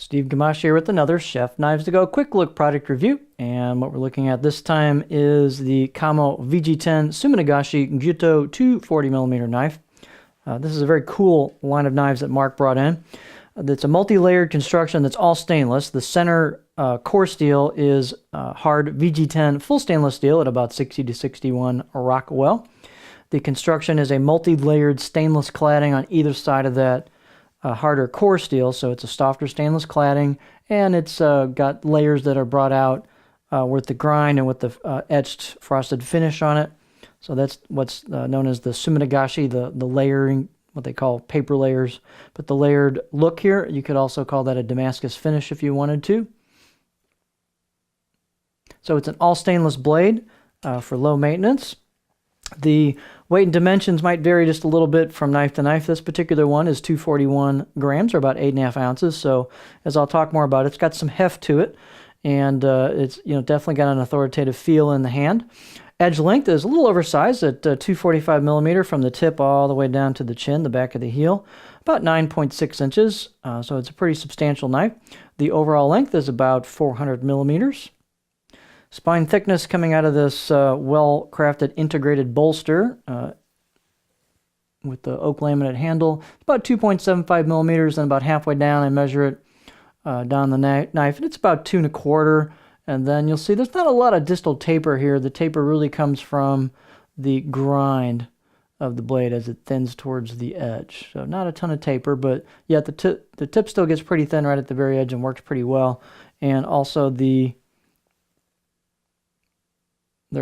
Steve Gamache here with another Chef Knives to Go quick look product review. And what we're looking at this time is the Kamo VG-10 Suminagashi Gyuto 240mm knife. This is a very cool line of knives that Mark brought in. It's a multi-layered construction that's all stainless. The center core steel is hard VG-10 full stainless steel at about 60 to 61 Rockwell. The construction is a multi-layered stainless cladding on either side of that harder core steel, so it's a softer stainless cladding, and it's got layers that are brought out with the grind and with the etched frosted finish on it. So that's what's known as the Suminagashi, the layering, what they call paper layers. But the layered look here, you could also call that a Damascus finish if you wanted to. So it's an all stainless blade for low maintenance. The weight and dimensions might vary just a little bit from knife to knife. This particular one is 241 grams, or about 8.5 ounces. So as I'll talk more about it, it's got some heft to it, and it's definitely got an authoritative feel in the hand. Edge length is a little oversized at 245 millimeter from the tip all the way down to the chin, the back of the heel, about 9.6 inches. So it's a pretty substantial knife. The overall length is about 400 millimeters. Spine thickness coming out of this well-crafted integrated bolster with the oak laminate handle, about 2.75 millimeters, and about halfway down I measure it down the knife, and it's about 2 1/4. And then you'll see there's not a lot of distal taper here. The taper really comes from the grind of the blade as it thins towards the edge. So not a ton of taper, but yet the tip still gets pretty thin right at the very edge and works pretty well. And also they're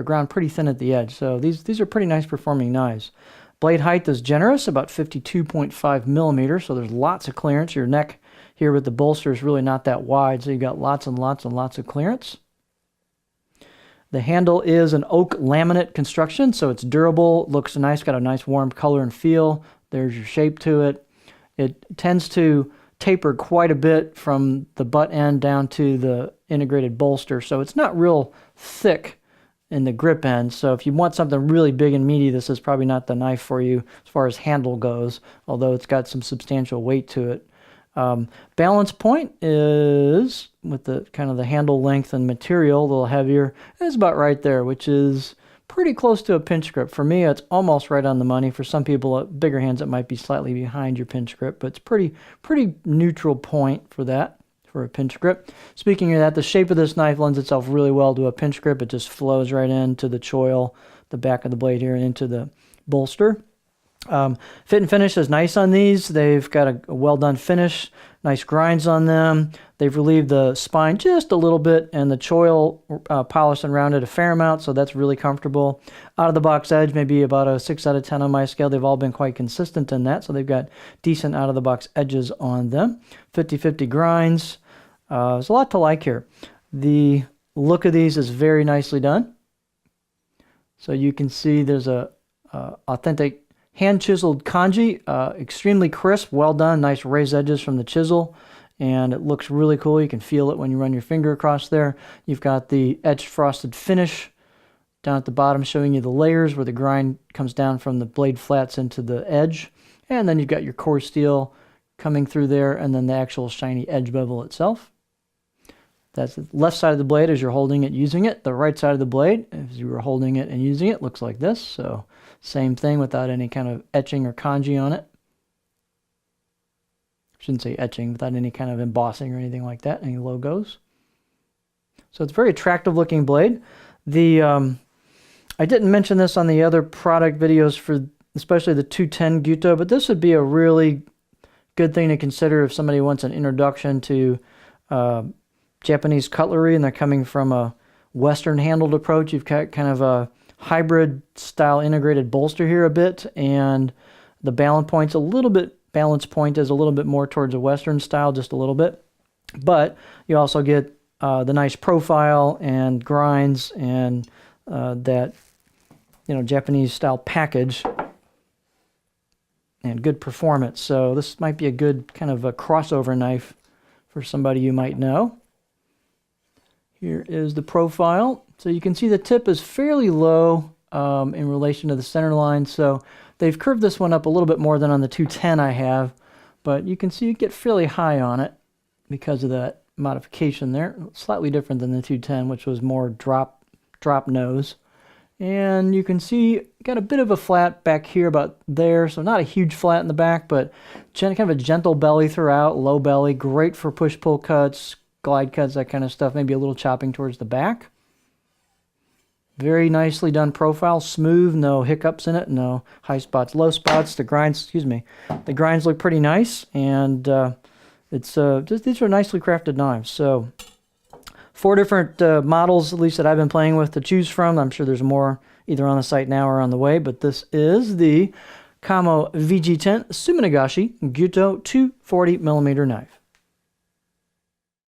ground pretty thin at the edge. So these are pretty nice performing knives. Blade height is generous, about 52.5 millimeters, so there's lots of clearance. Your neck here with the bolster is really not that wide, so you've got lots and lots and lots of clearance. The handle is an oak laminate construction, so it's durable, looks nice, got a nice warm color and feel. There's your shape to it. It tends to taper quite a bit from the butt end down to the integrated bolster, so it's not real thick in the grip end. So if you want something really big and meaty, this is probably not the knife for you as far as handle goes, although it's got some substantial weight to it. Balance point is, with the kind of the handle length and material, a little heavier, it's about right there, which is pretty close to a pinch grip. For me, it's almost right on the money. For some people, bigger hands, it might be slightly behind your pinch grip, but it's pretty neutral point for that, for a pinch grip. Speaking of that, the shape of this knife lends itself really well to a pinch grip. It just flows right into the choil, the back of the blade here, and into the bolster. Fit and finish is nice on these. They've got a well-done finish, nice grinds on them. They've relieved the spine just a little bit, and the choil polished and rounded a fair amount, so that's really comfortable. Out-of-the-box edge, maybe about a 6 out of 10 on my scale. They've all been quite consistent in that, so they've got decent out-of-the-box edges on them. 50-50 grinds. There's a lot to like here. The look of these is very nicely done. So you can see there's a authentic hand-chiseled kanji, extremely crisp, well done, nice raised edges from the chisel, and it looks really cool. You can feel it when you run your finger across there. You've got the etched frosted finish down at the bottom showing you the layers where the grind comes down from the blade flats into the edge, and then you've got your core steel coming through there, and then the actual shiny edge bevel itself. That's the left side of the blade as you're holding it, using it. The right side of the blade, as you were holding it and using it, looks like this. So same thing without any kind of etching or kanji on it. I shouldn't say etching, without any kind of embossing or anything like that, any logos. So it's a very attractive looking blade. I didn't mention this on the other product videos for especially the 210 Gyuto, but this would be a really good thing to consider if somebody wants an introduction to Japanese cutlery and they're coming from a Western handled approach. You've got kind of a hybrid style integrated bolster here a bit, and the balance point is a little bit more towards a Western style, just a little bit. But you also get the nice profile and grinds and that Japanese style package and good performance. So this might be a good kind of a crossover knife for somebody you might know. Here is the profile. So you can see the tip is fairly low in relation to the center line. So they've curved this one up a little bit more than on the 210 I have, but you can see you get fairly high on it. because of that modification there. Slightly different than the 210, which was more drop nose. And you can see got a bit of a flat back here about there, so not a huge flat in the back, but kind of a gentle belly throughout, low belly, great for push-pull cuts, glide cuts, that kind of stuff, maybe a little chopping towards the back. Very nicely done profile, smooth, no hiccups in it, no high spots, low spots. The grinds, the grinds look pretty nice, and these are nicely crafted knives. So 4 different models, at least that I've been playing with, to choose from. I'm sure there's more either on the site now or on the way, but this is the Kamo VG-10 Suminagashi Gyuto 240mm knife.